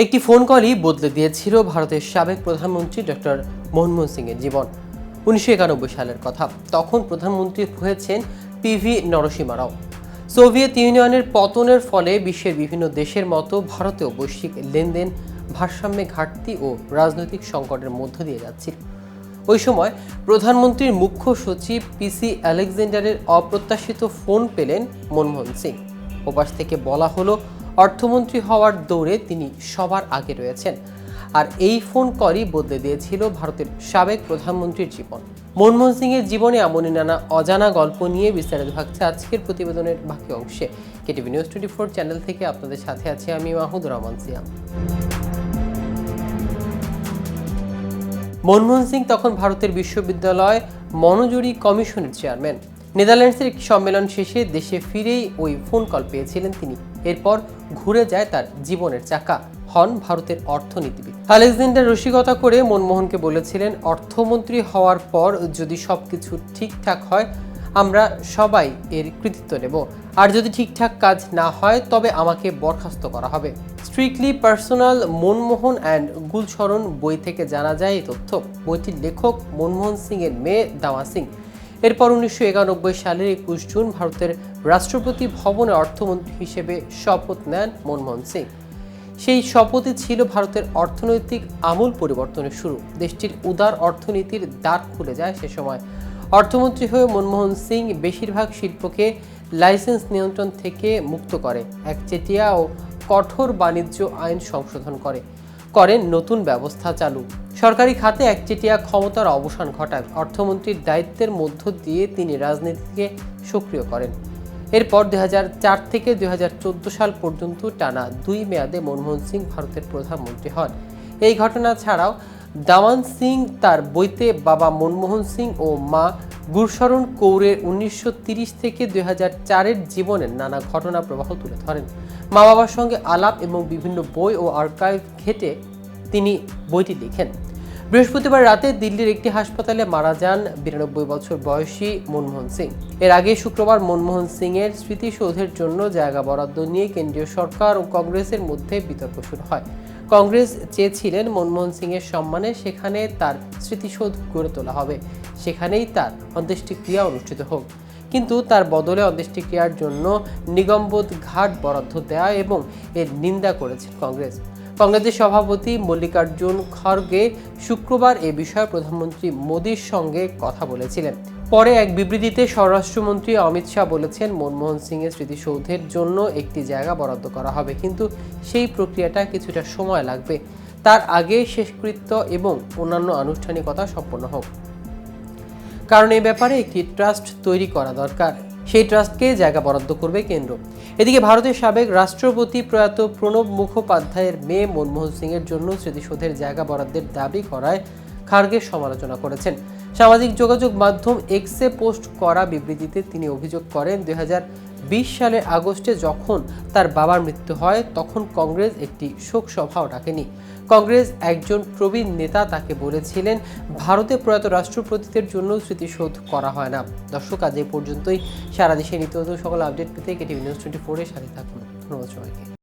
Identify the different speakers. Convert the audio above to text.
Speaker 1: একটি ফোন কলই বদলে দিয়েছিল ভারতের সাবেক প্রধানমন্ত্রী ডক্টর মনমোহন সিংয়ের জীবন। 1991 সালের কথা। তখন প্রধানমন্ত্রী হয়েছেন পিভি নরসিমা রাও। সোভিয়েত ইউনিয়নের পতনের ফলে বিশ্বের বিভিন্ন দেশের মতো ভারতেও বৈশ্বিক লেনদেন ভারসাম্যে ঘাটতি ও রাজনৈতিক সংকটের মধ্য দিয়ে যাচ্ছিল। ওই সময় প্রধানমন্ত্রীর মুখ্য সচিব পিসি আলেকজান্ডারের অপ্রত্যাশিত ফোন পেলেন মনমোহন সিং। ওপাশ থেকে বলা হলো অর্থমন্ত্রী হওয়ার দৌড়ে তিনি সবার আগে রয়েছেন। আর এই ফোন কলই বদলে দিয়েছিল ভারতের সাবেক প্রধানমন্ত্রীর জীবন। মনমোহন সিংয়ের জীবনে এমনই নানা অজানা গল্প নিয়ে বিস্তারিত থাকছে আজকের প্রতিবেদনের বাকি অংশে। কেটিভি নিউজ 24 চ্যানেল থেকে আপনাদের সাথে আছি আমি মাহমুদুর রহমান সিয়াম। মনমোহন সিং তখন ভারতের বিশ্ববিদ্যালয় মনোজুরি কমিশনের চেয়ারম্যান। নেদারল্যান্ডসের একটি সম্মেলন শেষে দেশে ফিরেই ওই ফোন কল পেয়েছিলেন তিনি। এরপর ঘুরে যায় তার জীবনের চাকা, হন ভারতের অর্থনীতিবিদ। আলেকজান্ডার রসিকতা করে মনমোহনকে বলেছিলেন, অর্থমন্ত্রী হওয়ার পর যদি সবকিছু ঠিকঠাক হয় আমরা সবাই এর কৃতিত্ব নেব, আর যদি ঠিকঠাক কাজ না হয় তবে আমাকে বরখাস্ত করা হবে। স্ট্রিক্টলি পার্সোনাল মনমোহন অ্যান্ড গুলশরণ বই থেকে জানা যায় এই তথ্য। বইটির লেখক মনমোহন সিং এর মেয়ে দাওয়া সিং। এরপর 1991 সালের 21 জুন ভারতের রাষ্ট্রপতি ভবনে অর্থমন্ত্রী হিসেবে শপথ নেন মনমোহন সিং। সেই শপথই ছিল ভারতের অর্থনৈতিক আমূল পরিবর্তনের শুরু। দেশটির উদার অর্থনীতির দ্বার খুলে যায় সে সময়। অর্থমন্ত্রী হয়ে মনমোহন সিং বেশিরভাগ শিল্পকে লাইসেন্স নিয়ন্ত্রণ থেকে মুক্ত করে, একচেটিয়া ও কঠোর বাণিজ্য আইন সংশোধন করেন নতুন ব্যবস্থা চালু। সরকারি খাতে একচেটিয়া ক্ষমতার অবসান ঘটায়। অর্থমন্ত্রীর দায়িত্বের মধ্য দিয়ে তিনি রাজনীতিকে সক্রিয় করেন। এরপর 2004 থেকে 2014 সাল পর্যন্ত টানা 2 মেয়াদে মনমোহন সিং ভারতের প্রধানমন্ত্রী হন। এই ঘটনা ছাড়াও দাওয়ান সিং তার বইতে বাবা মনমোহন সিং ও মা গুরশরণ কৌরের 1930 থেকে 2004-এর জীবনের নানা ঘটনা প্রবাহ তুলে ধরেন। মা বাবার সঙ্গে আলাপ এবং বিভিন্ন বই ও আর্কাইভ ঘেঁটে তিনি বইটি লিখেন। বৃহস্পতিবার রাতে দিল্লির একটি হাসপাতালে মারা যান 92 বছর বয়সী মনমোহন সিং। এর আগে শুক্রবার মনমোহন সিং এর স্মৃতিসৌধের জন্য জায়গা বরাদ্দ নিয়ে কেন্দ্রীয় সরকার ও কংগ্রেসের মধ্যে বিতর্ক শুরু হয়। কংগ্রেস চেয়েছিলেন মনমোহন সিং এর সম্মানে সেখানে তার স্মৃতিসৌধ গড়ে তোলা হবে, সেখানেই তার অন্ত্যেষ্টিক্রিয়া অনুষ্ঠিত হোক। কিন্তু তার বদলে অন্ত্যেষ্টিক্রিয়ার জন্য নিগমবোধ ঘাট বরাদ্দ দেয়া এবং এর নিন্দা করেছেন কংগ্রেসের সভাপতি মল্লিকার্জুন খড়গে শুক্রবার এ বিষয়ে প্রধানমন্ত্রী মোদীর সঙ্গে কথা বলেছিলেন। পরে এক বিবৃতিতে স্বরাষ্ট্রমন্ত্রী অমিত শাহ বলেছেন, মনমোহন সিং এর স্মৃতিসৌধের জন্য একটি জায়গা বরাদ্দ করা হবে, কিন্তু সেই প্রক্রিয়াটা কিছুটা সময় লাগবে। তার আগে শেষকৃত্য এবং অন্যান্য আনুষ্ঠানিকতা সম্পন্ন হোক, কারণ এই ব্যাপারে একটি ট্রাস্ট তৈরি করা দরকার। সেই ট্রাস্টকে জায়গা বরাদ্দ করবে কেন্দ্র। এদিকে ভারতের সাবেক রাষ্ট্রপতি প্রয়াত প্রণব মুখোপাধ্যায়ের মেয়ে মনমোহন সিং এর জন্য স্মৃতিসৌধের জায়গা বরাদ্দের দাবি করায় খার্গে সমালোচনা করেছেন। সামাজিক যোগাযোগ মাধ্যম এক্সে পোস্ট করা বিবৃতিতে তিনি অভিযোগ করেন, 2020 সালের আগস্টে যখন তার বাবার মৃত্যু হয় তখন কংগ্রেস একটি শোক সভাও ডাকেনি। কংগ্রেস একজন প্রবীণ নেতা তাকে বলেছিলেন, ভারতে প্রয়াত রাষ্ট্রপতিদের জন্য স্মৃতিসৌধ করা হয় না। দর্শক, আজ এই পর্যন্তই। সারা দেশে নিত্য নতুন সকল আপডেট পেতে কেটিভি নিউজ 24 এর সাথে থাকুন। ধন্যবাদ সবাইকে।